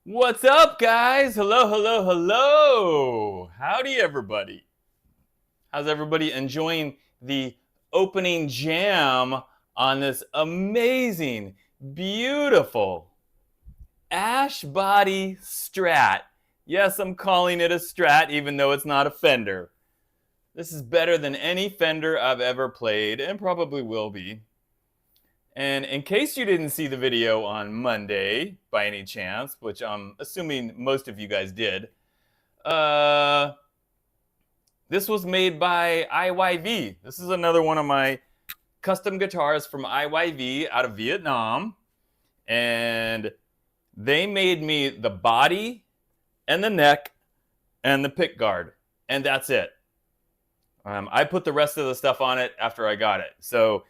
What's up, guys? Hello, hello, hello. Howdy, everybody. How's everybody enjoying the opening jam on this amazing, beautiful ash body Strat? Yes, I'm calling it a Strat, even though it's not a Fender. This is better than any Fender I've ever played, and probably will be. And in case you didn't see the video on Monday, by any chance, which I'm assuming most of you guys did, this was made by IYV. This is another one of my custom guitars from IYV out of Vietnam. And They made me the body and the neck and the pick guard, and that's it. I put the rest of the stuff on it after I got it. So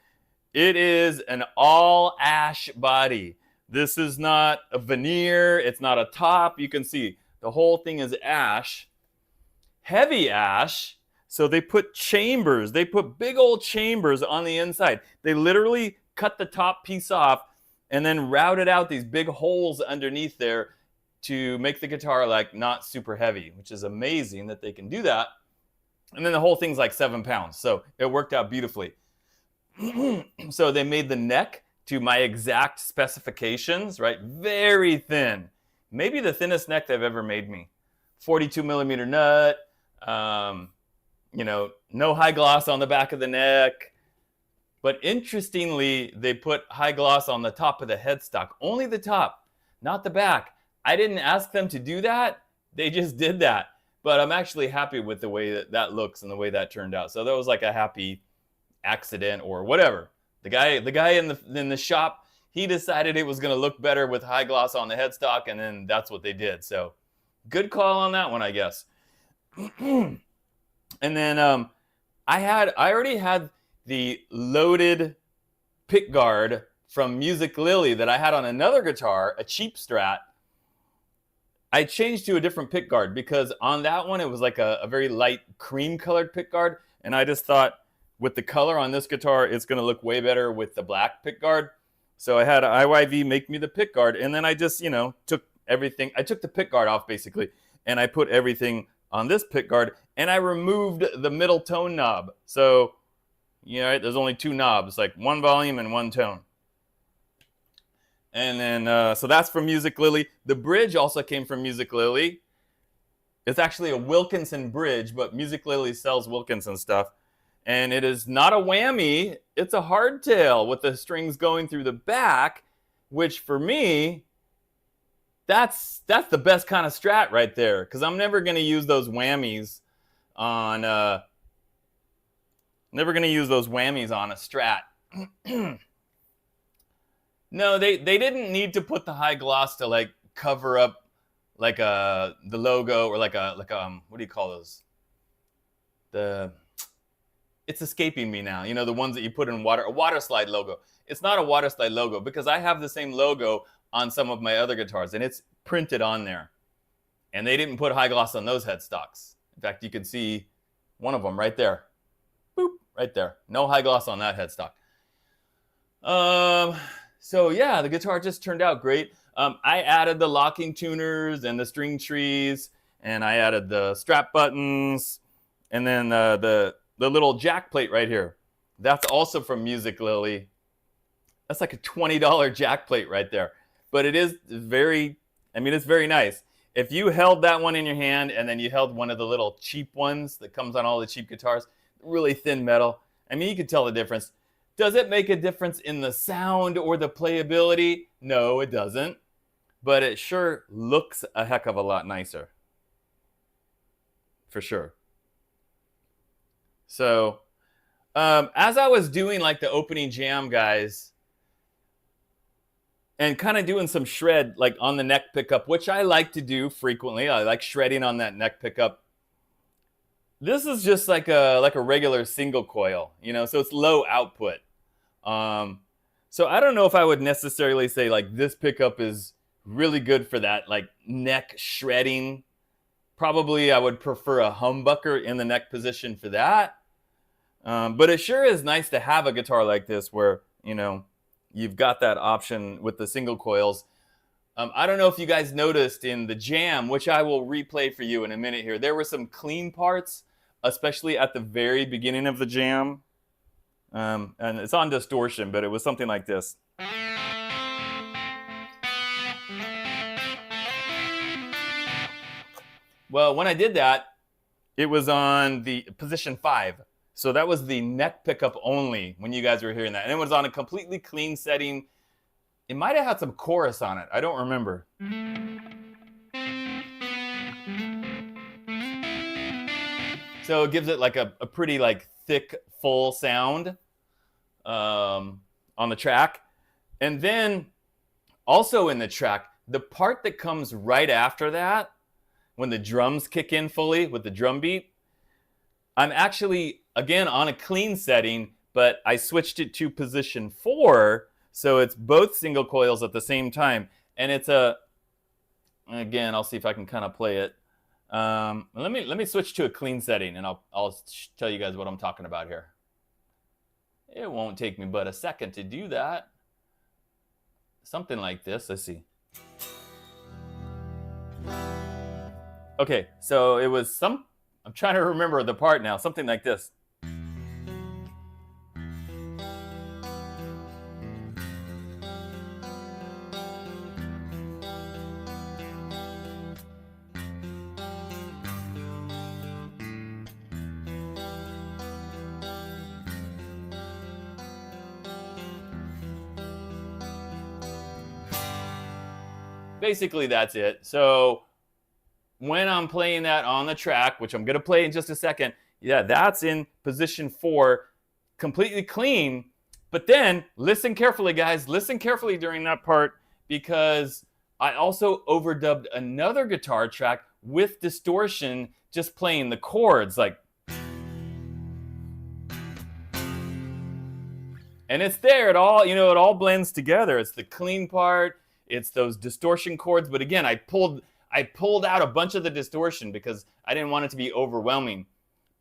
it is an all ash body. This is not a veneer. It's not a top. You can see the whole thing is ash, heavy ash. So they put chambers. They put big old chambers on the inside. They literally cut the top piece off and then routed out these big holes underneath there to make the guitar like not super heavy, which is amazing that they can do that. And then the whole thing's like 7 pounds. So it worked out beautifully. So they made the neck to my exact specifications, right? Very thin. Maybe the thinnest neck they've ever made me. 42 millimeter nut, you know, no high gloss on the back of the neck. But interestingly, they put high gloss on the top of the headstock. Only the top, not the back. I didn't ask them to do that. They just did that. But I'm actually happy with the way that that looks and the way that turned out. So that was like a happy accident or whatever. The guy in the shop, he decided it was going to look better with high gloss on the headstock, and then that's what they did. So good call on that one, I guess. And then I already had the loaded pick guard from Musiclily that I had on another guitar, a cheap Strat. I changed to a different pick guard because on that one it was like a very light cream colored pick guard, and I just thought with the color on this guitar it's going to look way better with the black pick guard. So I had IYV make me the pick guard, and then I just, you know, took everything. I took the pick guard off basically, and I put everything on this pick guard, and I removed the middle tone knob. So, you know, there's only 2 knobs, like 1 volume and 1 tone. And then, so that's from Musiclily. The bridge also came from Musiclily. It's actually a Wilkinson bridge, but Musiclily sells Wilkinson stuff. And it is not a whammy. It's a hardtail with the strings going through the back, which for me, that's the best kind of Strat right there. Because I'm never going to use those whammies on a Strat. No, they didn't need to put the high gloss to like cover up like the logo or like a what do you call those? It's escaping me now. You know, the ones that you put in water, a water slide logo. It's not a water slide logo because I have the same logo on some of my other guitars and it's printed on there. And they didn't put high gloss on those headstocks. In fact, you can see one of them right there. Boop, right there. No high gloss on that headstock. So yeah, the guitar just turned out great. I added the locking tuners and the string trees, and I added the strap buttons, and then the little jack plate right here. That's also from Musiclily. That's like a $20 jack plate right there. But it is very, I mean, it's very nice. If you held that one in your hand and then you held one of the little cheap ones that comes on all the cheap guitars, really thin metal, I mean, you can tell the difference. Does it make a difference in the sound or the playability? No, it doesn't. But it sure looks a heck of a lot nicer. For sure. So, as I was doing like the opening jam, guys, and kind of doing some shred like on the neck pickup, which I like to do frequently. I like shredding on that neck pickup. This is just like a regular single coil, you know, so it's low output. So I don't know if I would necessarily say like this pickup is really good for that like neck shredding. Probably I would prefer a humbucker in the neck position for that. But it sure is nice to have a guitar like this where, you know, you've got that option with the single coils. I don't know if you guys noticed in the jam, which I will replay for you in a minute here, there were some clean parts, especially at the very beginning of the jam. And it's on distortion, but it was something like this. Well, when I did that, it was on the position 5. So that was the neck pickup only when you guys were hearing that. And it was on a completely clean setting. It might have had some chorus on it. I don't remember. So it gives it like a pretty like thick, full sound on the track. And then also in the track, the part that comes right after that, when the drums kick in fully with the drum beat, I'm actually, again, on a clean setting, but I switched it to position 4, so it's both single coils at the same time. And it's again, I'll see if I can kind of play it. Let me switch to a clean setting, and I'll tell you guys what I'm talking about here. It won't take me but a second to do that. Something like this. Let's see. Okay, so it was I'm trying to remember the part now. Something like this. Basically, that's it. So when I'm playing that on the track, which I'm going to play in just a second, yeah, that's in position 4, completely clean. But then, listen carefully, guys. Listen carefully during that part, because I also overdubbed another guitar track with distortion, just playing the chords, like. And it's there. It all blends together. It's the clean part. It's those distortion chords. But again, I pulled out a bunch of the distortion because I didn't want it to be overwhelming.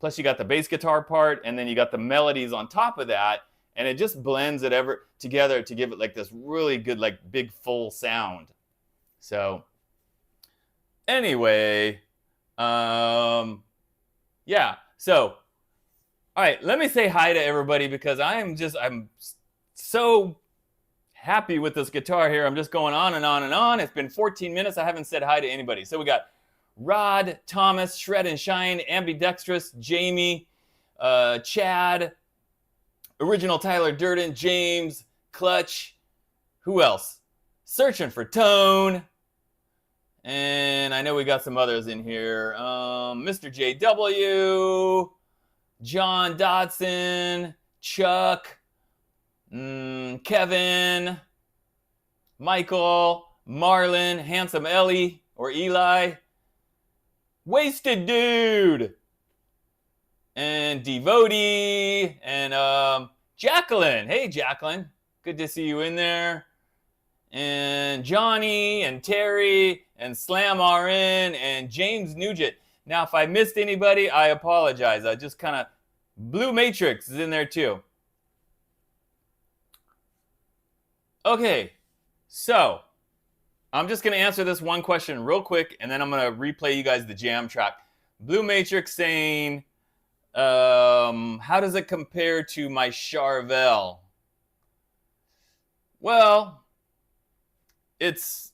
Plus, you got the bass guitar part, and then you got the melodies on top of that, and it just blends it together to give it like this really good, like big full sound. So, anyway, yeah. So, all right, let me say hi to everybody because I'm so happy with this guitar here. I'm just going on and on and on. It's been 14 minutes. I haven't said hi to anybody. So we got Rod, Thomas, Shred and Shine, Ambidextrous, Jamie, Chad, Original Tyler Durden, James, Clutch. Who else? Searching for Tone. And I know we got some others in here. Mr. JW, John Dodson, Chuck, Kevin, Michael, Marlon, Handsome Ellie or Eli, Wasted Dude, and Devotee, and Jacqueline. Hey, Jacqueline. Good to see you in there. And Johnny, and Terry, and Slam RN, and James Nugent. Now, if I missed anybody, I apologize. I just kind of... Blue Matrix is in there too. Okay, so I'm just going to answer this one question real quick, and then I'm going to replay you guys the jam track. Blue Matrix saying, how does it compare to my Charvel? Well, it's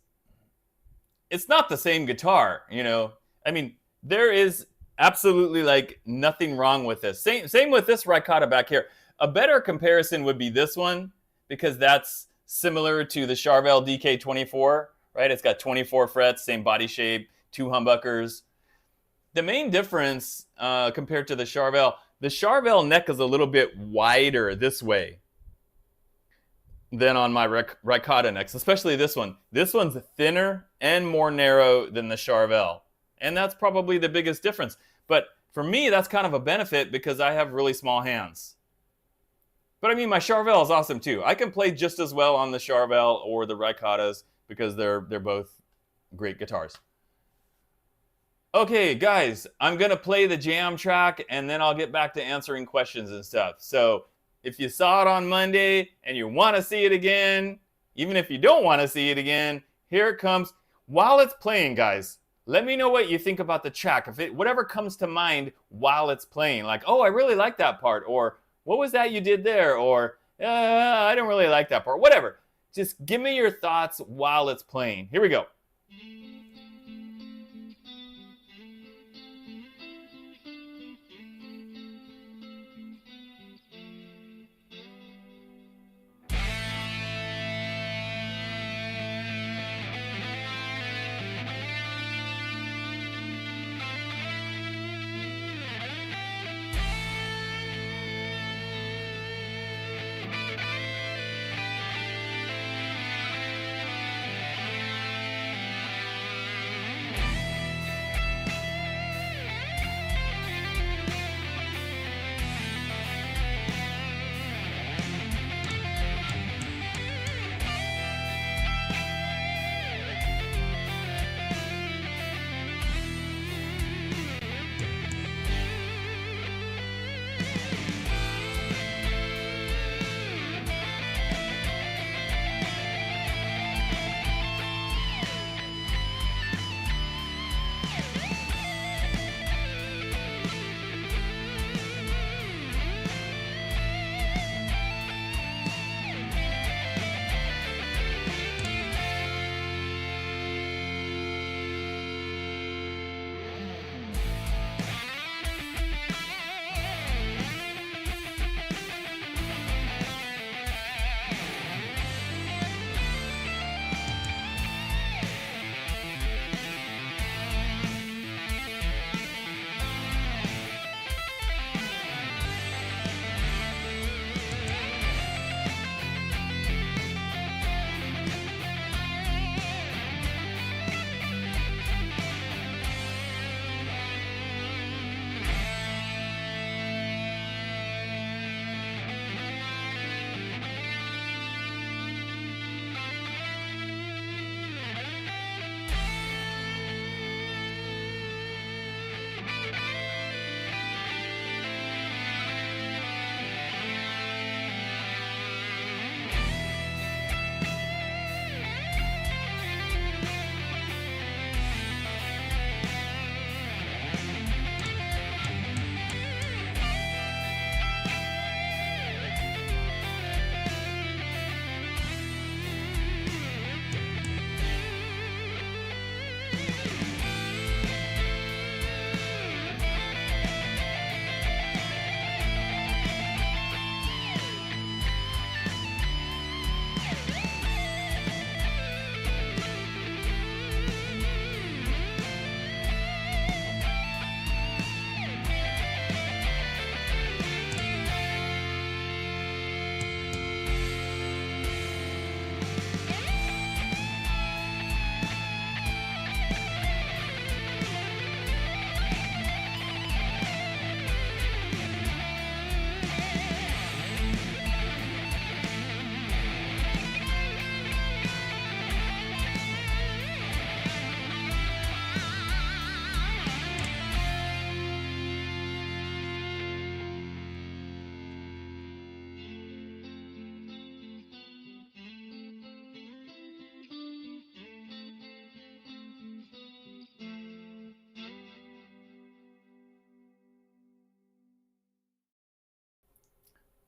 not the same guitar, you know. I mean, there is absolutely like nothing wrong with this. Same with this Ricotta back here. A better comparison would be this one, because that's similar to the Charvel DK24, right? It's got 24 frets, same body shape, 2 humbuckers. The main difference compared to the Charvel neck is a little bit wider this way than on my Ricotta necks, especially this one. This one's thinner and more narrow than the Charvel. And that's probably the biggest difference. But for me, that's kind of a benefit because I have really small hands. But I mean, my Charvel is awesome too. I can play just as well on the Charvel or the Ricottas because they're both great guitars. Okay, guys, I'm going to play the jam track and then I'll get back to answering questions and stuff. So if you saw it on Monday and you want to see it again, even if you don't want to see it again, here it comes. While it's playing, guys, let me know what you think about the track. Whatever comes to mind while it's playing, like, oh, I really like that part, or what was that you did there, or I don't really like that part, whatever. Just give me your thoughts while it's playing. Here we go.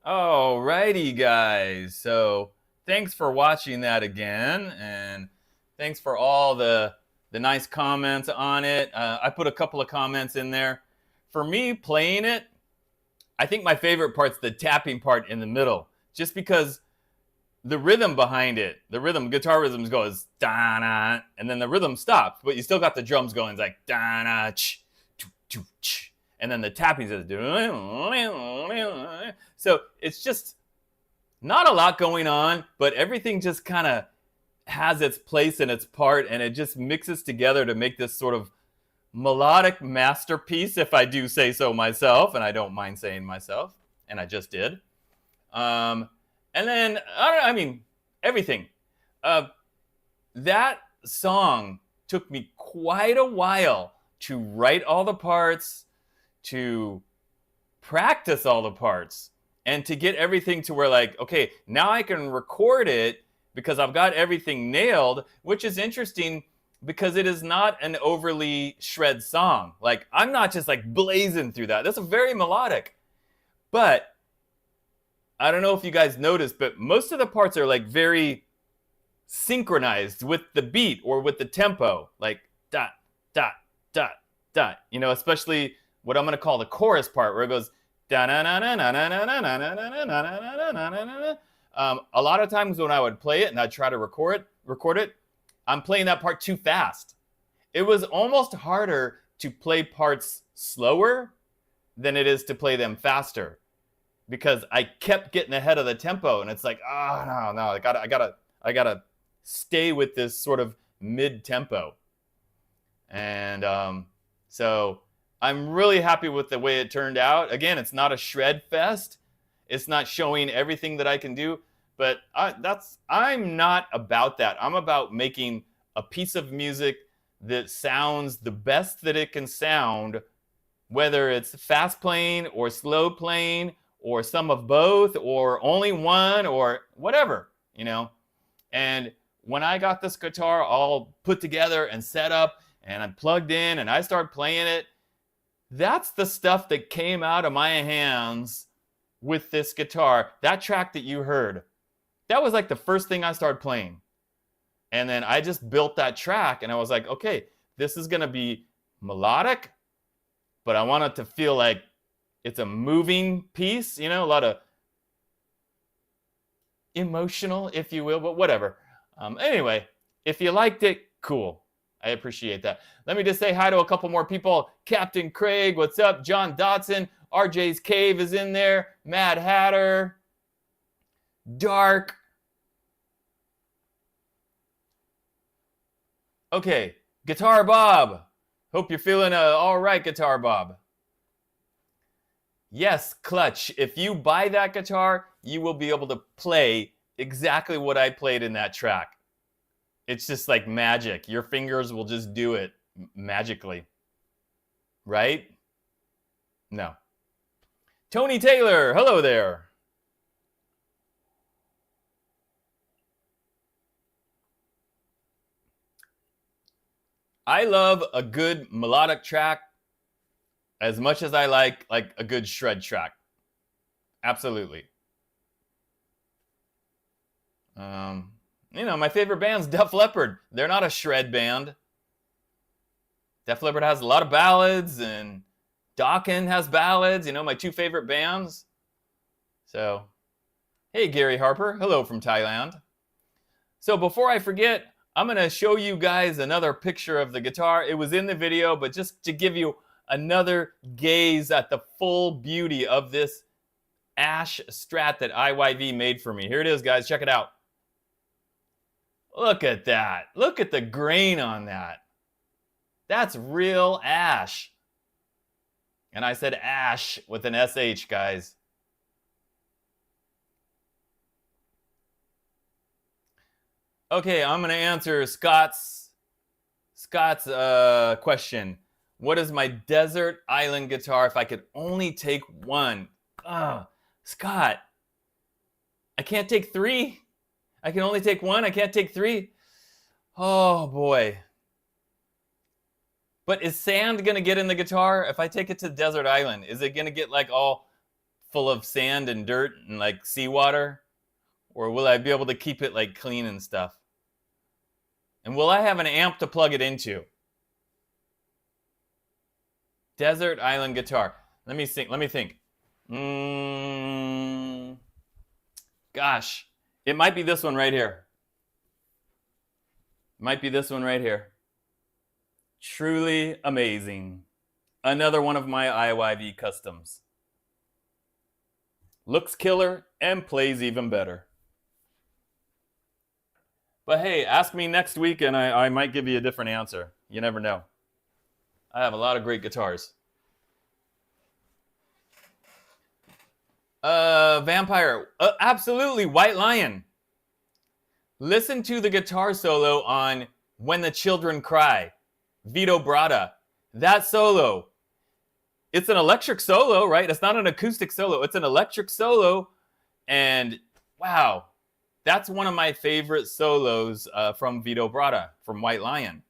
Alrighty, guys. So thanks for watching that again, and thanks for all the nice comments on it. I put a couple of comments in there. For me, playing it, I think my favorite part's the tapping part in the middle, just because the rhythm behind it, guitar rhythm goes da-na, and then the rhythm stops, but you still got the drums going. It's like da-na, ch, ch, ch. And then the tapping says, so it's just not a lot going on, but everything just kind of has its place and its part, and it just mixes together to make this sort of melodic masterpiece, if I do say so myself, and I don't mind saying myself, and I just did. And then, I mean, everything. That song took me quite a while to write all the parts, to practice all the parts, and to get everything to where, like, okay, now I can record it because I've got everything nailed, which is interesting because it is not an overly shred song. Like, I'm not just like blazing through that. That's very melodic. But I don't know if you guys noticed, but most of the parts are like very synchronized with the beat or with the tempo, like dot, dot, dot, dot, you know, especially what I'm going to call the chorus part, where it goes a lot of times when I would play it and I'd try to record it, I'm playing that part too fast. It was almost harder to play parts slower than it is to play them faster, because I kept getting ahead of the tempo, and it's like, oh no, I gotta stay with this sort of mid tempo. And so I'm really happy with the way it turned out. Again, it's not a shred fest. It's not showing everything that I can do, but I'm not about that. I'm about making a piece of music that sounds the best that it can sound, whether it's fast playing or slow playing or some of both or only one or whatever, you know. And when I got this guitar all put together and set up and I plugged in and I started playing it, that's the stuff that came out of my hands with this guitar. That track that you heard, that was like the first thing I started playing. And then I just built that track, and I was like, okay, this is gonna be melodic, but I want it to feel like it's a moving piece, you know, a lot of emotional, if you will, but whatever. Anyway, if you liked it, cool. I appreciate that. Let me just say hi to a couple more people. Captain Craig, what's up? John Dotson, RJ's Cave is in there. Mad Hatter, Dark. Okay, Guitar Bob. Hope you're feeling all right, Guitar Bob. Yes, Clutch. If you buy that guitar, you will be able to play exactly what I played in that track. It's just like magic. Your fingers will just do it magically. Right? No. Tony Taylor, hello there. I love a good melodic track as much as I like a good shred track. Absolutely. You know, my favorite band's Def Leppard. They're not a shred band. Def Leppard has a lot of ballads, and Dokken has ballads, you know, my two favorite bands. So, hey, Gary Harper. Hello from Thailand. So before I forget, I'm going to show you guys another picture of the guitar. It was in the video, but just to give you another gaze at the full beauty of this Ash Strat that IYV made for me. Here it is, guys. Check it out. Look at that. Look at the grain on that. That's real ash. And I said ash with an SH, guys. Okay, I'm going to answer Scott's question. What is my desert island guitar if I could only take one? Scott, I can't take three. I can only take one. I can't take three. Oh, boy. But is sand going to get in the guitar? If I take it to the desert island, is it going to get like all full of sand and dirt and like seawater? Or will I be able to keep it like clean and stuff? And will I have an amp to plug it into? Desert island guitar. Let me think. Gosh, it might be this one right here. Might be this one right here. Truly amazing. Another one of my IYV customs. Looks killer and plays even better. But hey, ask me next week and I might give you a different answer. You never know. I have a lot of great guitars. Vampire. Absolutely, White Lion. Listen to the guitar solo on When the Children Cry. Vito Bratta. That solo. It's an electric solo, right? It's not an acoustic solo. It's an electric solo. And wow, that's one of my favorite solos from Vito Bratta, from White Lion.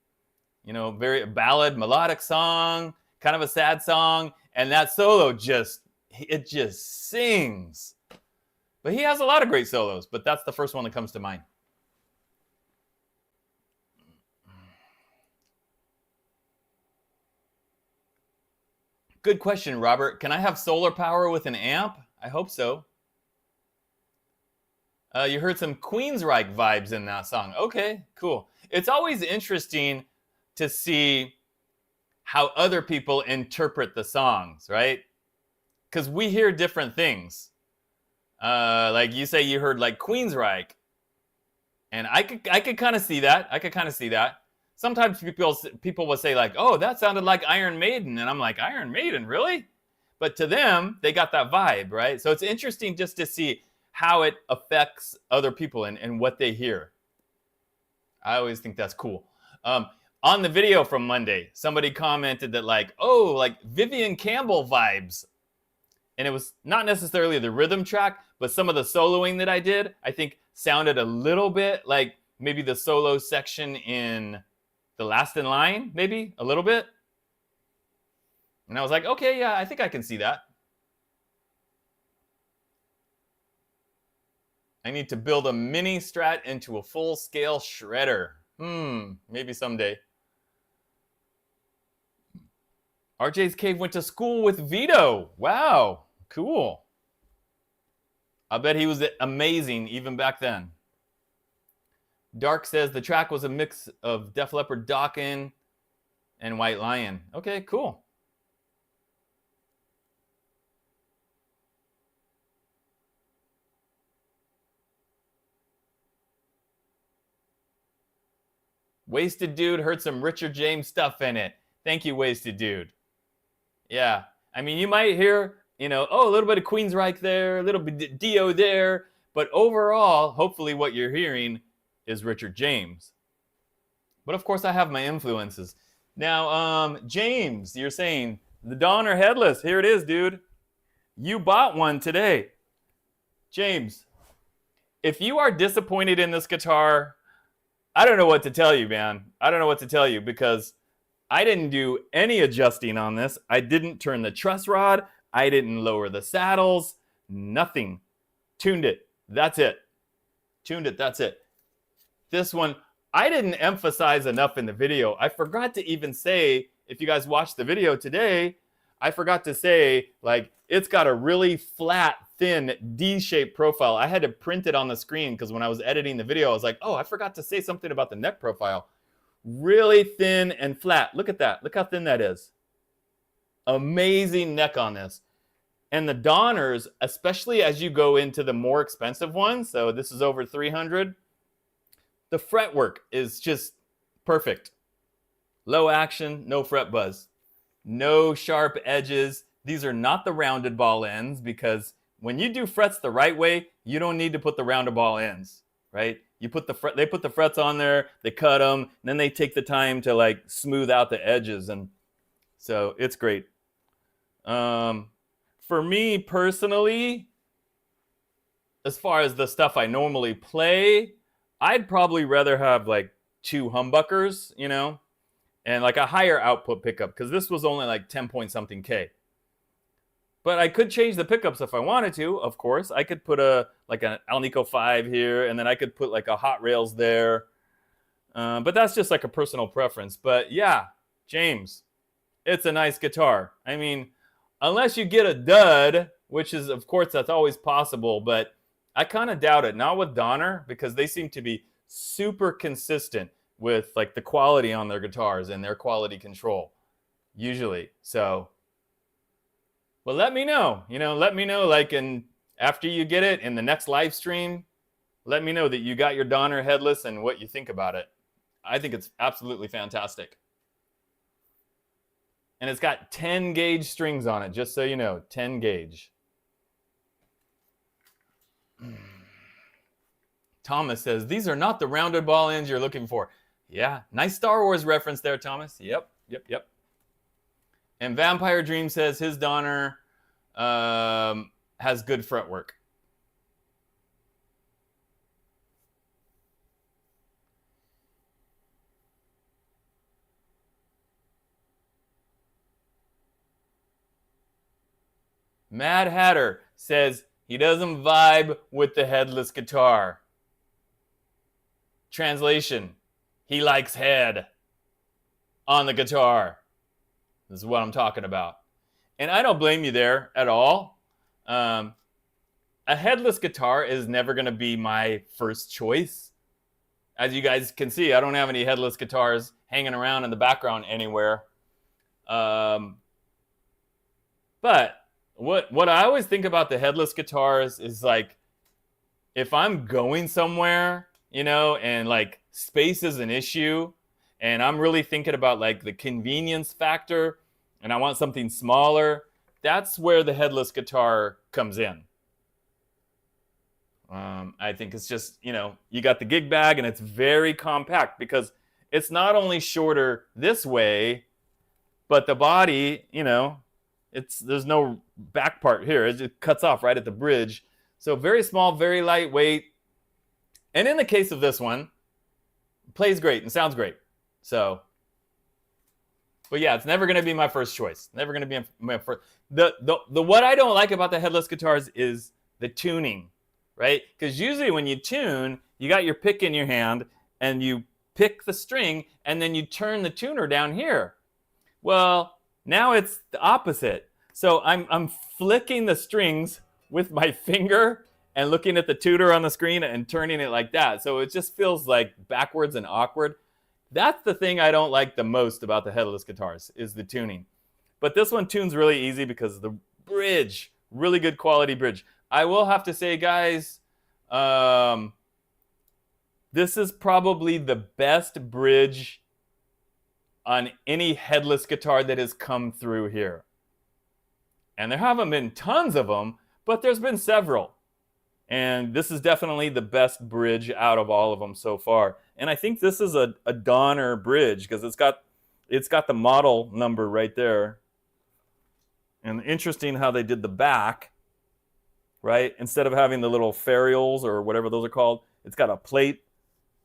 You know, very ballad, melodic song, kind of a sad song. And that solo just sings. But he has a lot of great solos, but that's the first one that comes to mind. Good question, Robert. Can I have solar power with an amp? I hope so. You heard some Queensryche vibes in that song. Okay, cool. It's always interesting to see how other people interpret the songs, right? Because we hear different things. Like you say you heard like Queensryche. And I could kind of see that. I could kind of see that. Sometimes people will say like, oh, that sounded like Iron Maiden. And I'm like, Iron Maiden, really? But to them, they got that vibe, right? So it's interesting just to see how it affects other people and what they hear. I always think that's cool. On the video from Monday, somebody commented that like, oh, like Vivian Campbell vibes. And it was not necessarily the rhythm track, but some of the soloing that I did, I think sounded a little bit like maybe the solo section in The Last in Line, maybe a little bit. And I was like, okay, yeah, I think I can see that. I need to build a mini Strat into a full-scale shredder. Maybe someday. RJ's Cave went to school with Vito. Wow, cool. I bet he was amazing even back then. Dark says the track was a mix of Def Leppard, Dokken, and White Lion. Okay, cool. Wasted Dude heard some Richard James stuff in it. Thank you, Wasted Dude. Yeah, I mean, you might hear, you know, oh, a little bit of Queensryche there, a little bit Dio there, but overall, hopefully what you're hearing is Richard James. But of course, I have my influences. Now, James, you're saying, the Dawn or Headless? Here it is, dude. You bought one today. James, if you are disappointed in this guitar, I don't know what to tell you, man. I don't know what to tell you because I didn't do any adjusting on this. I didn't turn the truss rod. I didn't lower the saddles. Nothing. Tuned it. That's it. Tuned it. That's it. This one, I didn't emphasize enough in the video. I forgot to even say if you guys watched the video today, I forgot to say, like, it's got a really flat, thin, D-shaped profile. I had to print it on the screen because when I was editing the video, I was like, oh, I forgot to say something about the neck profile. Really thin and flat. Look at that. Look how thin that is. Amazing neck on this. And the Donners, especially as you go into the more expensive ones, so this is over 300, the fretwork is just perfect. Low action, no fret buzz. No sharp edges. These are not the rounded ball ends because when you do frets the right way, you don't need to put the rounded ball ends, right? You put they put the frets on there, they cut them, and then they take the time to like smooth out the edges, and so it's great. For me personally, as far as the stuff I normally play, I'd probably rather have like 2 humbuckers, you know, and like a higher output pickup because this was only like 10 point something K. But I could change the pickups if I wanted to, of course. I could put like an Alnico 5 here, and then I could put like a Hot Rails there. But that's just like a personal preference. But yeah, Jaymz, it's a nice guitar. I mean, unless you get a dud, which is, of course, that's always possible, but I kind of doubt it. Not with Donner, because they seem to be super consistent with like the quality on their guitars and their quality control, usually. So, well, let me know. You know, let me know, like, after you get it in the next live stream, let me know that you got your Donner Headless and what you think about it. I think it's absolutely fantastic. And it's got 10 gauge strings on it, just so you know, 10 gauge. Thomas says, these are not the rounded ball ends you're looking for. Yeah, nice Star Wars reference there, Thomas. Yep. And Vampire Dream says his Donner has good fretwork. Mad Hatter says he doesn't vibe with the headless guitar. Translation, he likes head on the guitar. This is what I'm talking about. And I don't blame you there at all. A headless guitar is never going to be my first choice. As you guys can see, I don't have any headless guitars hanging around in the background anywhere. But what I always think about the headless guitars is like, if I'm going somewhere, you know, and like space is an issue, and I'm really thinking about like the convenience factor, and I want something smaller, that's where the headless guitar comes in. I think it's just, you know, you got the gig bag and it's very compact because it's not only shorter this way, but the body, you know, there's no back part here. It just cuts off right at the bridge. So very small, very lightweight. And in the case of this one, plays great and sounds great. So, but yeah, it's never going to be my first choice. Never going to be my first. The what I don't like about the headless guitars is the tuning, right? Because usually when you tune, you got your pick in your hand and you pick the string and then you turn the tuner down here. Well, now it's the opposite. So I'm flicking the strings with my finger and looking at the tuner on the screen and turning it like that. So it just feels like backwards and awkward. That's the thing I don't like the most about the headless guitars, is the tuning. But this one tunes really easy because of the bridge. Really good quality bridge. I will have to say, guys, this is probably the best bridge on any headless guitar that has come through here. And there haven't been tons of them, but there's been several. And this is definitely the best bridge out of all of them so far. And I think this is a Donner bridge because it's got the model number right there. And interesting how they did the back, right? Instead of having the little ferrules or whatever those are called, it's got a plate.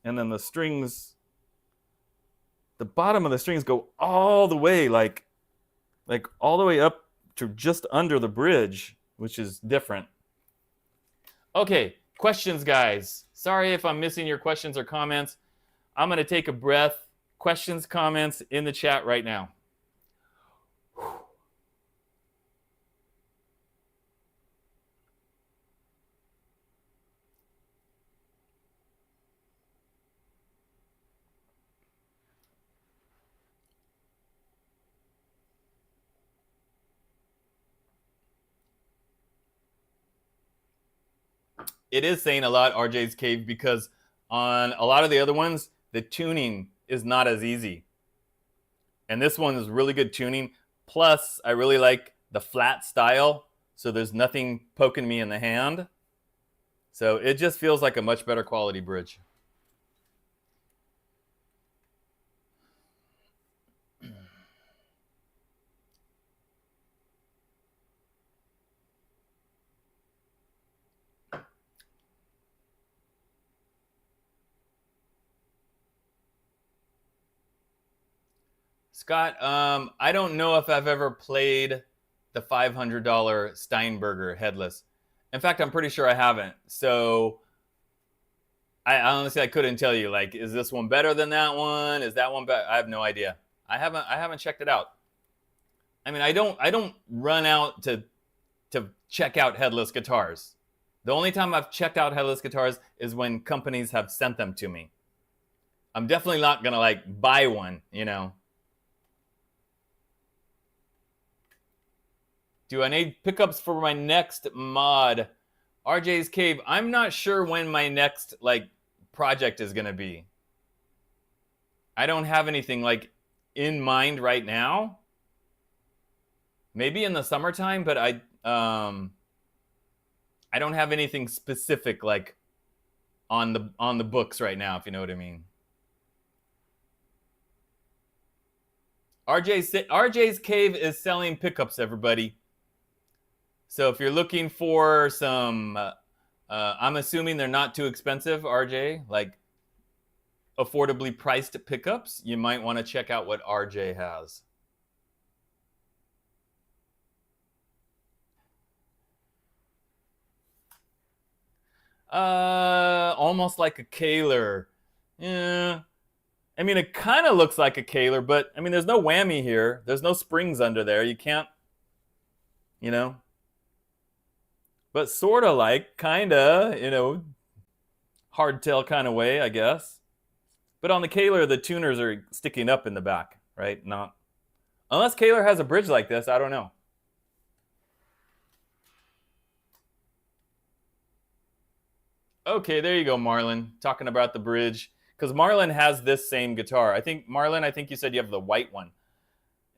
And then the strings, the bottom of the strings go all the way, like all the way up to just under the bridge, which is different. Okay, questions, guys. Sorry if I'm missing your questions or comments. I'm going to take a breath. Questions, comments in the chat right now. it is saying a lot, RJ's Cave, because on a lot of the other ones, the tuning is not as easy. And this one is really good tuning. Plus, I really like the flat style, so there's nothing poking me in the hand. So it just feels like a much better quality bridge. Scott, I don't know if I've ever played the $500 Steinberger Headless. In fact, I'm pretty sure I haven't. So I honestly, I couldn't tell you, like, is this one better than that one? Is that one better? I have no idea. I haven't checked it out. I mean, I don't run out to check out headless guitars. The only time I've checked out headless guitars is when companies have sent them to me. I'm definitely not gonna like buy one, you know. Do I need pickups for my next mod? RJ's Cave, I'm not sure when my next like project is gonna be. I don't have anything like in mind right now. Maybe in the summertime, but I don't have anything specific like on the books right now, if you know what I mean. RJ's Cave is selling pickups, everybody. So if you're looking for some, I'm assuming they're not too expensive, RJ, like affordably priced pickups, you might want to check out what RJ has. Almost like a Kaler. Yeah. I mean, it kind of looks like a Kaler, but I mean, there's no whammy here. There's no springs under there. You can't, you know. But sort of like, kind of, you know, hardtail kind of way, I guess. But on the Kaler, the tuners are sticking up in the back, right? Not unless Kaler has a bridge like this, I don't know. Okay, there you go, Marlon. Talking about the bridge. Because Marlon has this same guitar. Marlon, I think you said you have the white one.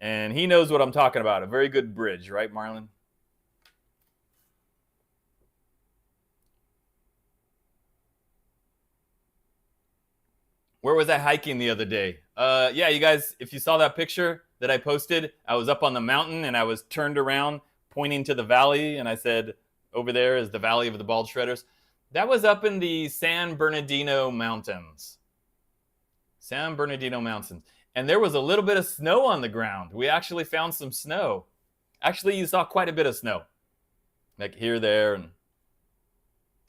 And he knows what I'm talking about. A very good bridge, right, Marlon? Where was I hiking the other day? Yeah, you guys, if you saw that picture that I posted, I was up on the mountain and I was turned around pointing to the valley. And I said, over there is the Valley of the Bald Shredders. That was up in the San Bernardino Mountains. San Bernardino Mountains. And there was a little bit of snow on the ground. We actually found some snow. Actually, you saw quite a bit of snow. Like here, there.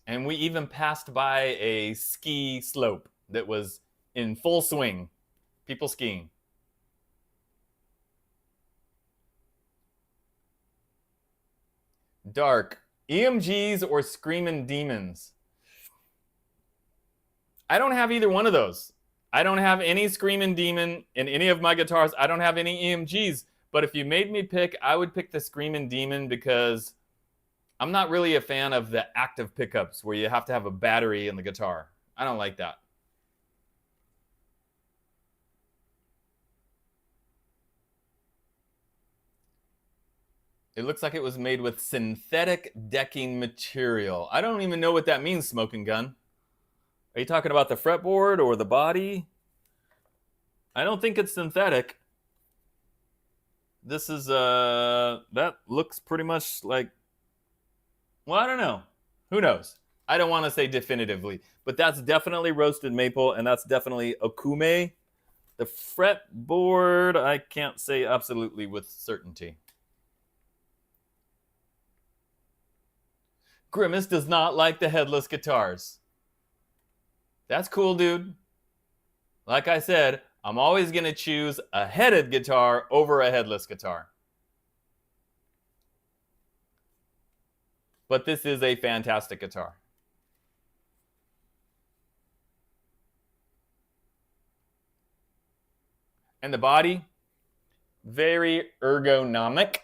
And we even passed by a ski slope that was in full swing. People skiing. Dark. EMGs or Screamin' Demons? I don't have either one of those. I don't have any Screamin' Demon in any of my guitars. I don't have any EMGs. But if you made me pick, I would pick the Screamin' Demon because I'm not really a fan of the active pickups where you have to have a battery in the guitar. I don't like that. It looks like it was made with synthetic decking material. I don't even know what that means, Smoking Gun. Are you talking about the fretboard or the body? I don't think it's synthetic. This is, that looks pretty much like, well, I don't know. Who knows? I don't want to say definitively, but that's definitely roasted maple, and that's definitely Okume. The fretboard, I can't say absolutely with certainty. Grimace does not like the headless guitars. That's cool, dude. Like I said, I'm always going to choose a headed guitar over a headless guitar. But this is a fantastic guitar. And the body, very ergonomic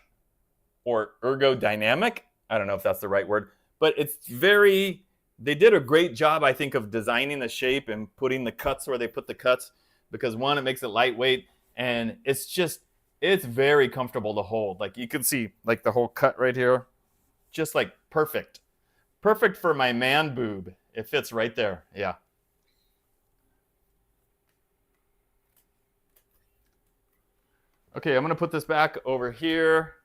or ergodynamic. I don't know if that's the right word, but it's very they did a great job, I think, of designing the shape and putting the cuts where they put the cuts, because one, it makes it lightweight, and it's very comfortable to hold. Like you can see like the whole cut right here, just like perfect. Perfect for my man boob. It fits right there. Yeah. Okay, I'm gonna put this back over here.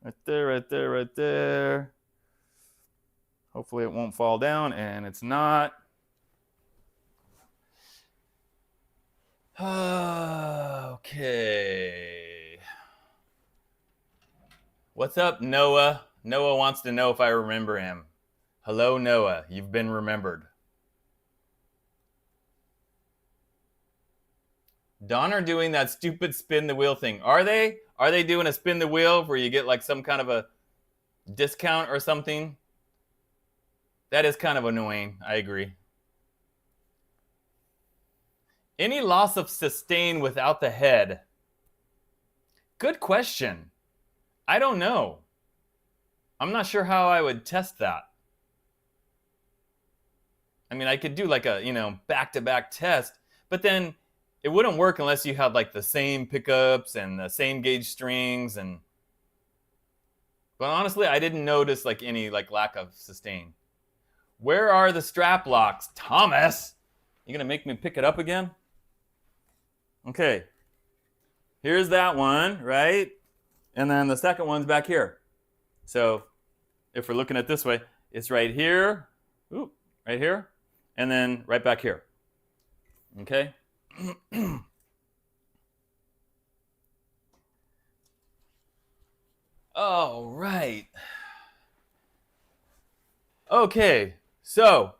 Right there, right there, right there. Hopefully it won't fall down, and it's not. Okay. What's up, Noah? Noah wants to know if I remember him. Hello, Noah. You've been remembered. Don are doing that stupid spin the wheel thing. Are they? Are they doing a spin the wheel where you get like some kind of a discount or something? That is kind of annoying. I agree. Any loss of sustain without the head? Good question. I don't know. I'm not sure how I would test that. I mean, I could do like a, back-to-back test, but then it wouldn't work unless you had like the same pickups and the same gauge strings but honestly, I didn't notice like any like lack of sustain. Where are the strap locks? Thomas, you gonna make me pick it up again? Okay. Here's that one, right? And then the second one's back here. So if we're looking at this way, it's right here, right here, and then right back here. Okay? All right. Okay, so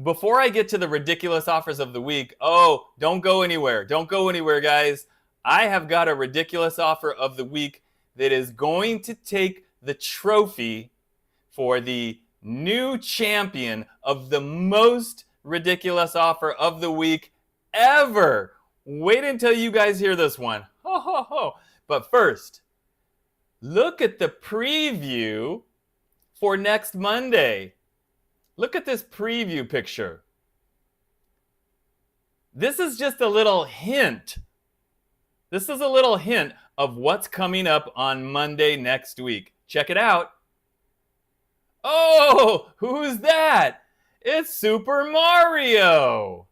before I get to the ridiculous offers of the week, don't go anywhere. Don't go anywhere, guys. I have got a ridiculous offer of the week that is going to take the trophy for the new champion of the most ridiculous offer of the week ever. Wait until you guys hear this one. Ho, ho, ho. But first, look at the preview for next Monday. Look at this preview picture. This is just a little hint. This is a little hint of what's coming up on Monday next week. Check it out. Oh, who's that? It's Super Mario.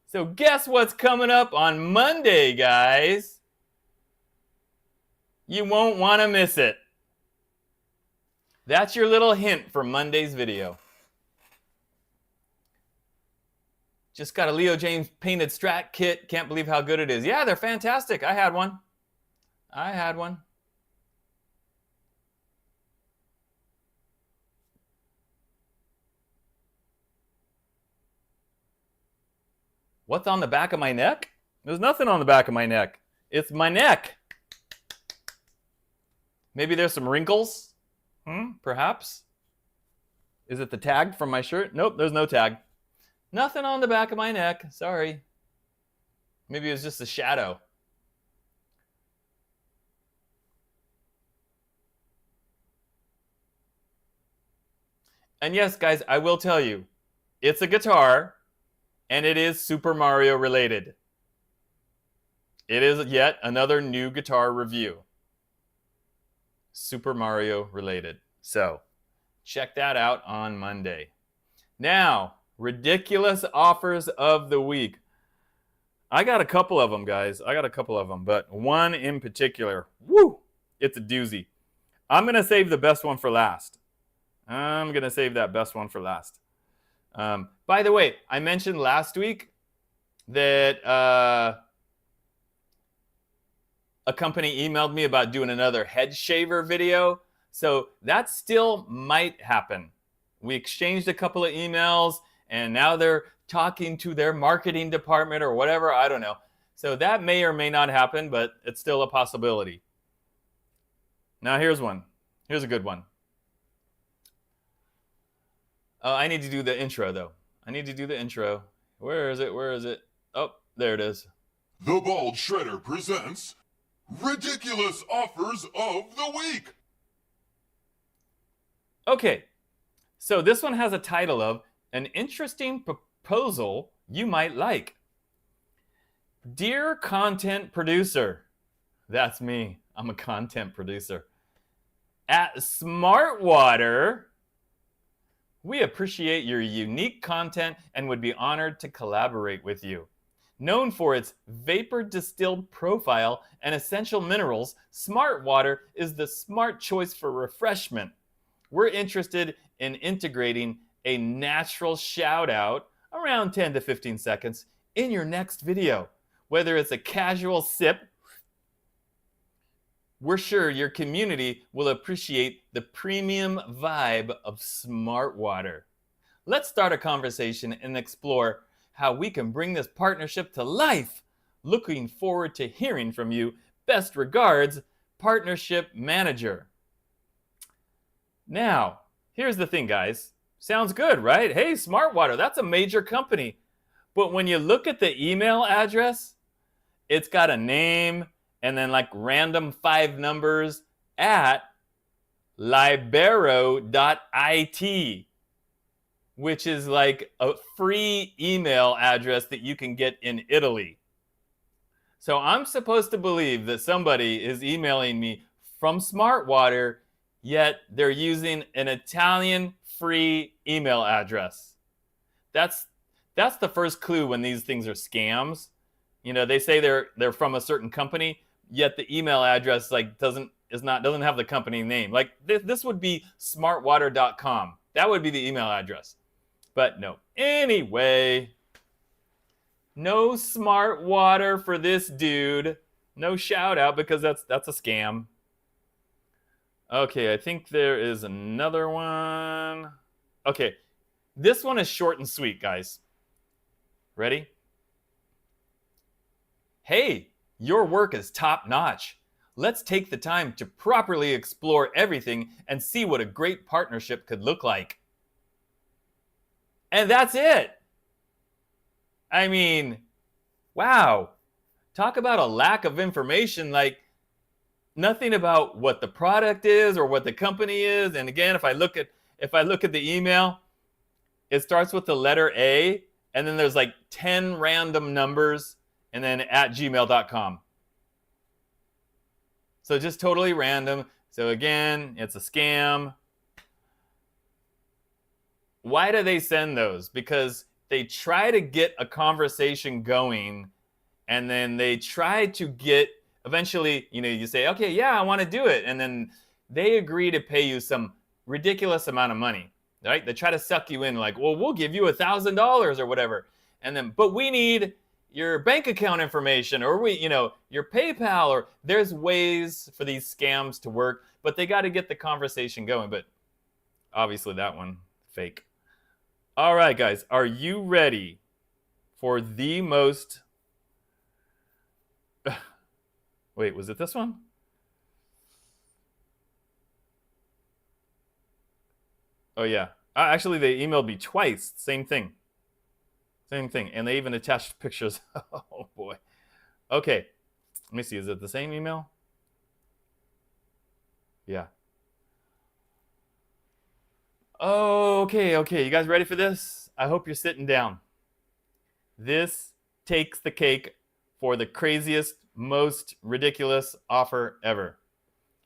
So guess what's coming up on Monday, guys? You won't want to miss it. That's your little hint for Monday's video. Just got a Leo James painted Strat kit. Can't believe how good it is. Yeah, they're fantastic. I had one. What's on the back of my neck? There's nothing on the back of my neck. It's my neck. Maybe there's some wrinkles. Perhaps. Is it the tag from my shirt? Nope, there's no tag. Nothing on the back of my neck. Sorry. Maybe it was just a shadow. And yes, guys, I will tell you, it's a guitar, and it is Super Mario related. It is yet another new guitar review. Super Mario related. So, check that out on Monday. Now, ridiculous offers of the week. I got a couple of them, guys. But one in particular, it's a doozy. I'm going to save the best one for last. By the way, I mentioned last week that a company emailed me about doing another head shaver video. So that still might happen. We exchanged a couple of emails, and now they're talking to their marketing department or whatever. I don't know. So that may or may not happen, but it's still a possibility. Now here's one. Here's a good one. I need to do the intro, though. Where is it? Oh, there it is. The Bald Shredder presents Ridiculous Offers of the Week. Okay, So this one has a title of An Interesting Proposal You Might Like. Dear content producer, that's me, I'm a content producer. At Smartwater, we appreciate your unique content and would be honored to collaborate with you. Known for its vapor distilled profile and essential minerals, Smartwater is the smart choice for refreshment. We're interested in integrating a natural shout out around 10 to 15 seconds in your next video. Whether it's a casual sip, we're sure your community will appreciate the premium vibe of Smartwater. Let's start a conversation and explore how we can bring this partnership to life. Looking forward to hearing from you. Best regards, Partnership Manager. Now, here's the thing, guys. Sounds good, right? Hey, Smartwater, that's a major company. But when you look at the email address, it's got a name and then like random 5 numbers at libero.it, which is like a free email address that you can get in Italy. So I'm supposed to believe that somebody is emailing me from Smartwater, yet they're using an Italian free email address. That's the first clue when these things are scams. You know, they say they're from a certain company, yet the email address like doesn't have the company name. Like this would be smartwater.com. That would be the email address. But no. Anyway, no Smartwater for this dude. No shout out because that's a scam. Okay, I think there is another one. Okay, this one is short and sweet, guys. Ready? Hey, your work is top notch. Let's take the time to properly explore everything and see what a great partnership could look like. And that's it. I mean, wow. Talk about a lack of information, like nothing about what the product is or what the company is. And again, if I look at the email, it starts with the letter A, and then there's like 10 random numbers, and then at gmail.com. So just totally random. So again, it's a scam. Why do they send those? Because they try to get a conversation going, and then they try to get, eventually, you say, okay, yeah, I want to do it. And then they agree to pay you some ridiculous amount of money, right? They try to suck you in like, well, we'll give you $1,000 or whatever. And then, but we need your bank account information, or your PayPal, or there's ways for these scams to work, but they got to get the conversation going. But obviously that one, fake. All right, guys, are you ready for the most... Wait, was it this one? Oh, yeah. Actually, they emailed me twice. Same thing. Same thing. And they even attached pictures. Oh, boy. Okay. Let me see. Is it the same email? Yeah. Okay. You guys ready for this? I hope you're sitting down. This takes the cake for the craziest, most ridiculous offer ever.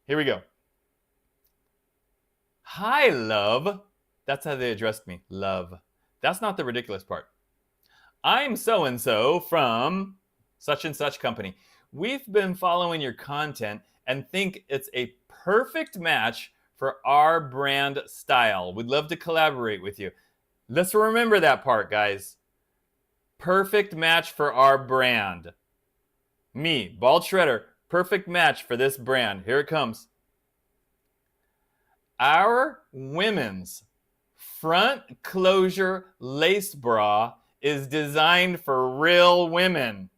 Here we go. Hi, love. That's how they addressed me. Love. That's not the ridiculous part. I'm so-and-so from such and such company. We've been following your content and think it's a perfect match for our brand style. We'd love to collaborate with you. Let's remember that part, guys. Perfect match for our brand. Me, Bald Shredder, perfect match for this brand. Here it comes. Our women's front closure lace bra is designed for real women.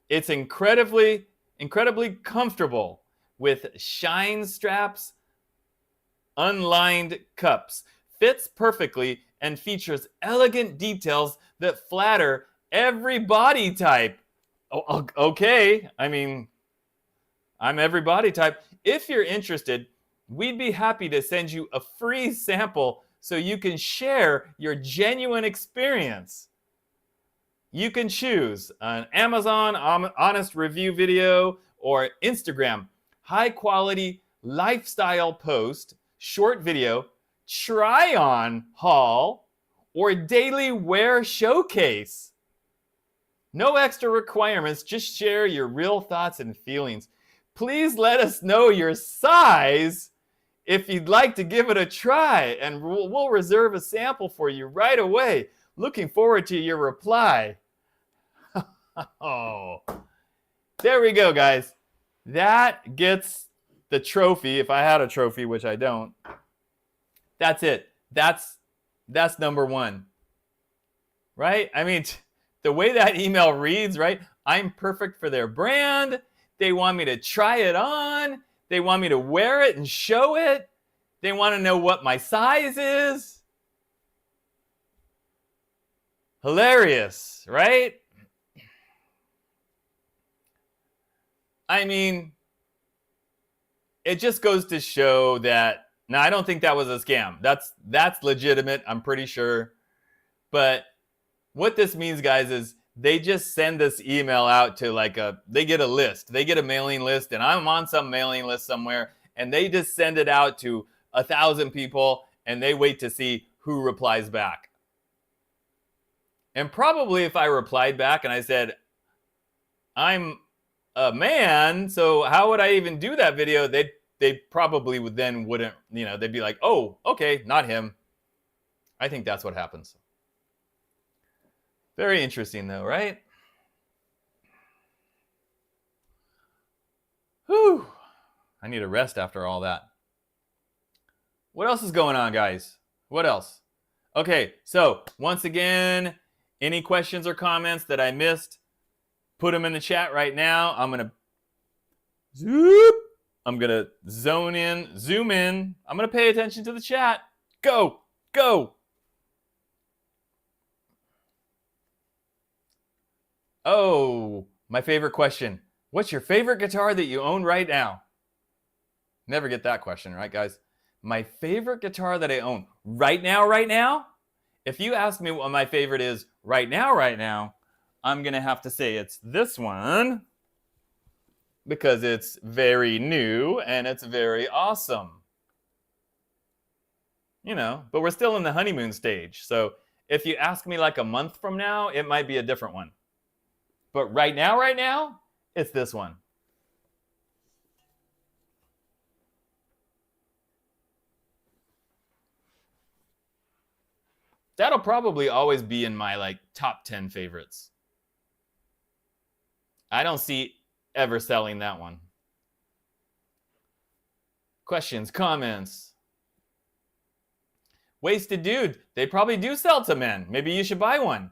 It's incredibly comfortable with shine straps, unlined cups, fits perfectly, and features elegant details that flatter every body type. Oh, okay, I mean, I'm every body type. If you're interested, we'd be happy to send you a free sample so you can share your genuine experience. You can choose an Amazon honest review video or Instagram high quality lifestyle post, short video, try on haul, or daily wear showcase. No extra requirements, just share your real thoughts and feelings. Please let us know your size if you'd like to give it a try, and we'll reserve a sample for you right away. Looking forward to your reply. Oh, there we go, guys. That gets the trophy, if I had a trophy, which I don't. That's it. That's number one. Right? I mean, the way that email reads, right? I'm perfect for their brand. They want me to try it on. They want me to wear it and show it. They want to know what my size is. Hilarious, right? I mean, it just goes to show that, now I don't think that was a scam. That's legitimate, I'm pretty sure. But what this means, guys, is they just send this email out to they get a list. They get a mailing list, and I'm on some mailing list somewhere, and they just send it out to 1,000 people, and they wait to see who replies back. And probably if I replied back and I said, I'm a man, so how would I even do that video? They probably wouldn't, they'd be like, oh, okay, not him. I think that's what happens. Very interesting though, right? Whew. I need a rest after all that. What else is going on, guys? What else? Okay, so once again, any questions or comments that I missed, put them in the chat right now. I'm going to zoom in. I'm going to pay attention to the chat. Go. Oh, my favorite question. What's your favorite guitar that you own right now? Never get that question, right, guys? My favorite guitar that I own right now? If you ask me what my favorite is right now, I'm going to have to say it's this one because it's very new and it's very awesome. But we're still in the honeymoon stage. So if you ask me like a month from now, it might be a different one. But right now, it's this one. That'll probably always be in my top 10 favorites. I don't see ever selling that one. Questions, comments. Wasted Dude, they probably do sell to men. Maybe you should buy one.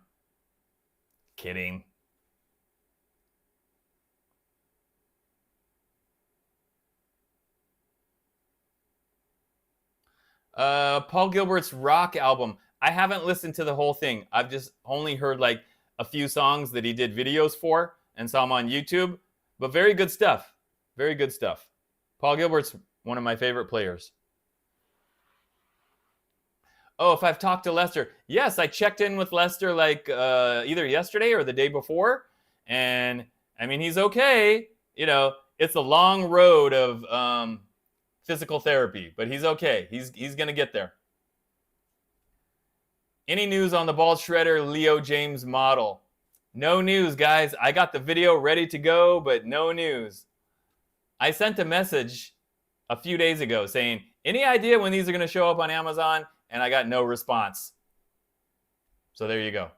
Kidding. Paul Gilbert's rock album. I haven't listened to the whole thing. I've just only heard a few songs that he did videos for and saw them on YouTube. But very good stuff. Very good stuff. Paul Gilbert's one of my favorite players. Oh, if I've talked to Lester. Yes, I checked in with Lester either yesterday or the day before. And I mean, he's okay. It's a long road of physical therapy, but he's okay. He's going to get there. Any news on the Bald Shredder Leo Jaymz model? No news, guys. I got the video ready to go, but no news. I sent a message a few days ago saying, any idea when these are going to show up on Amazon? And I got no response. So there you go.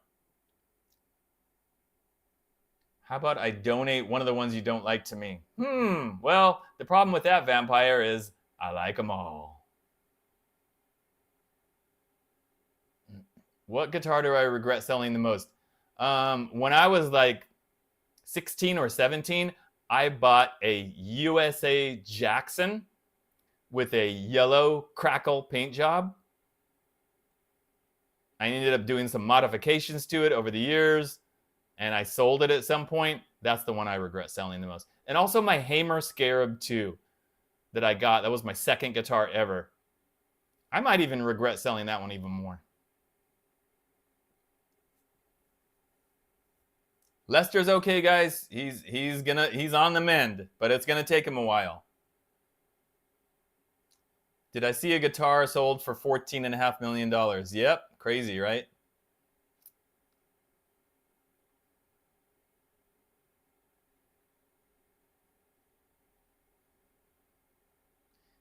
How about I donate one of the ones you don't like to me? Well, the problem with that, Vampire, is I like them all. What guitar do I regret selling the most? When I was 16 or 17, I bought a USA Jackson with a yellow crackle paint job. I ended up doing some modifications to it over the years, and I sold it at some point. That's the one I regret selling the most. And also my Hamer Scarab 2 that I got. That was my second guitar ever. I might even regret selling that one even more. Lester's okay, guys. He's on the mend, but it's gonna take him a while. Did I see a guitar sold for $14.5 million? Yep, crazy, right?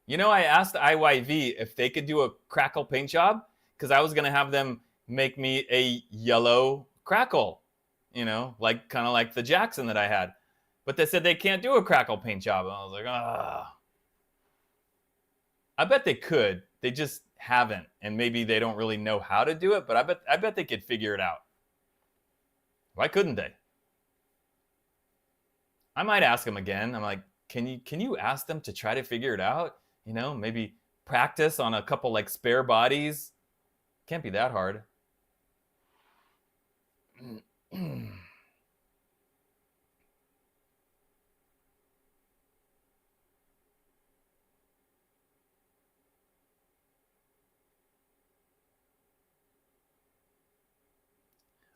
You know, I asked IYV if they could do a crackle paint job because I was gonna have them make me a yellow crackle, you know, like kind of like the Jackson that I had. But they said they can't do a crackle paint job. And I was like, ah. I bet they could. They just haven't, and maybe they don't really know how to do it. But I bet they could figure it out. Why couldn't they? I might ask them again. I'm like, can you ask them to try to figure it out? You know, maybe practice on a couple like spare bodies. Can't be that hard.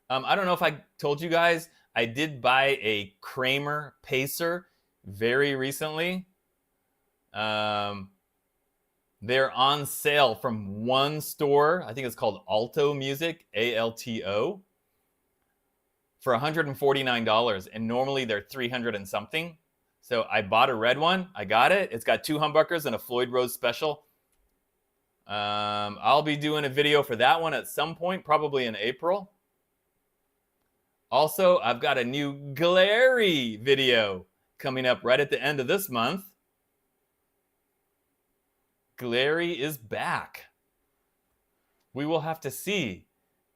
I don't know if I told you guys, I did buy a Kramer Pacer very recently. They're on sale from one store. I think it's called Alto Music, ALTO, for $149. And normally they're $300 and something. So I bought a red one. I got it. It's got 2 humbuckers and a Floyd Rose special. I'll be doing a video for that one at some point, probably in April. Also, I've got a new Glary video coming up right at the end of this month. Glary is back. We will have to see.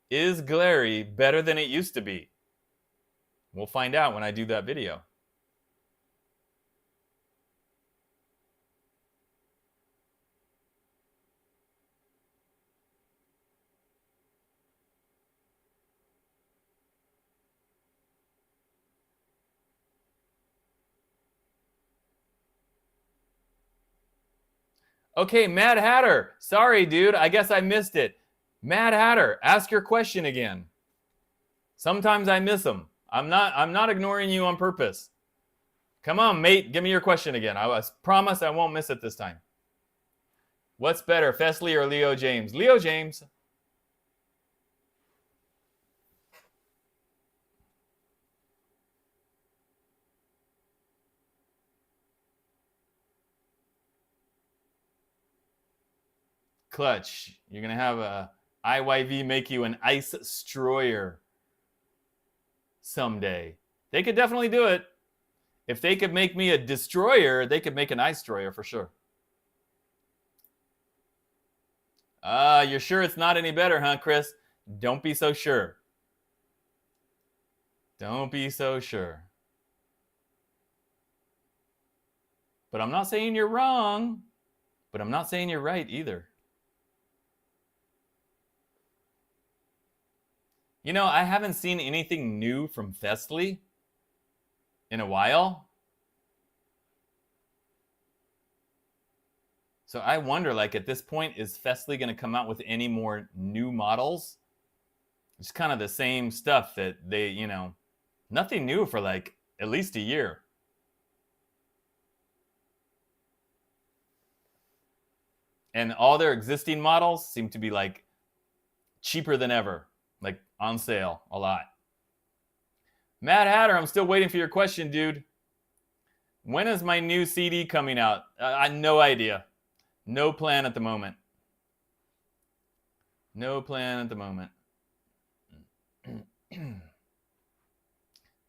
Is Glary better than it used to be? We'll find out when I do that video. Okay, Mad Hatter. Sorry, dude. I guess I missed it. Mad Hatter, ask your question again. Sometimes I miss them. I'm not ignoring you on purpose. Come on, mate. Give me your question again. I promise I won't miss it this time. What's better, Fesley or Leo Jaymz? Leo Jaymz. Clutch. You're going to have a IYV make you an ice destroyer someday. They could definitely do it. If they could make me a destroyer, they could make an ice destroyer for sure. You're sure it's not any better, huh, Chris? Don't be so sure. Don't be so sure. But I'm not saying you're wrong. But I'm not saying you're right either. You know, I haven't seen anything new from Fesley in a while. So I wonder, like, at this point, is Fesley going to come out with any more new models? It's kind of the same stuff that they, you know, nothing new for like at least a year. And all their existing models seem to be like cheaper than ever, like on sale a lot. Mad Hatter, I'm still waiting for your question, dude. When is my new CD coming out? I no idea. No plan at the moment. No plan at the moment.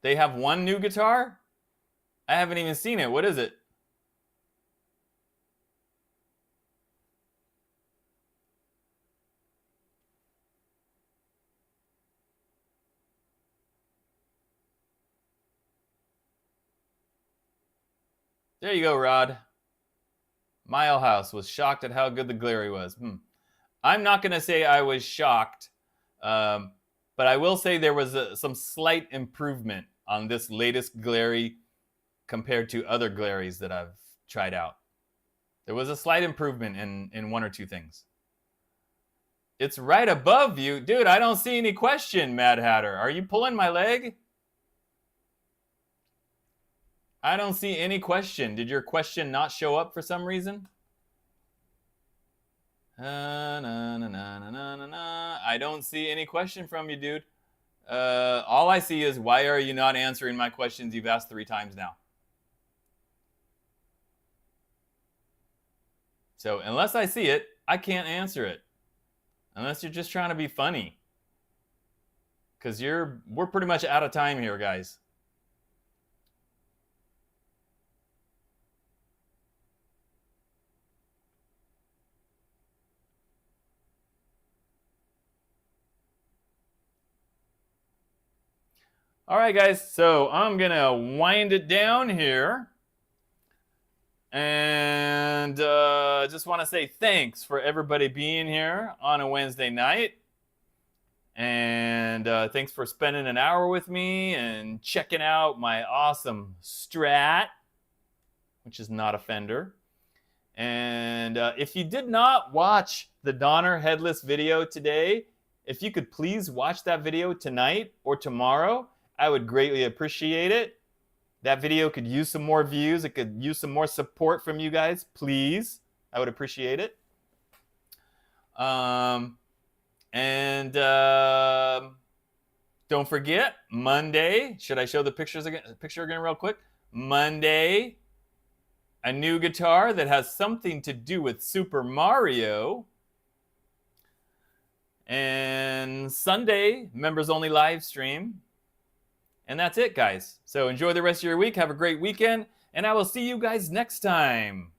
They have one new guitar? I haven't even seen it. What is it? There you go, Rod. Milehouse was shocked at how good the Glary was. I'm not going to say I was shocked, but I will say there was some slight improvement on this latest Glary compared to other Glarys that I've tried out. There was a slight improvement in one or two things. It's right above you. Dude, I don't see any question, Mad Hatter. Are you pulling my leg? I don't see any question. Did your question not show up for some reason? I don't see any question from you, dude. All I see is, why are you not answering my questions you've asked 3 times now? So unless I see it, I can't answer it. Unless you're just trying to be funny. Because we're pretty much out of time here, guys. All right, guys, so I'm going to wind it down here. And just want to say thanks for everybody being here on a Wednesday night. And thanks for spending an hour with me and checking out my awesome STRAT, which is not a Fender. And if you did not watch the Donner Headless video today, if you could please watch that video tonight or tomorrow, I would greatly appreciate it. That video could use some more views. It could use some more support from you guys, please. I would appreciate it. Don't forget, Monday, should I show the picture again real quick? Monday, a new guitar that has something to do with Super Mario. And Sunday, members only live stream. And that's it, guys. So enjoy the rest of your week. Have a great weekend. And I will see you guys next time.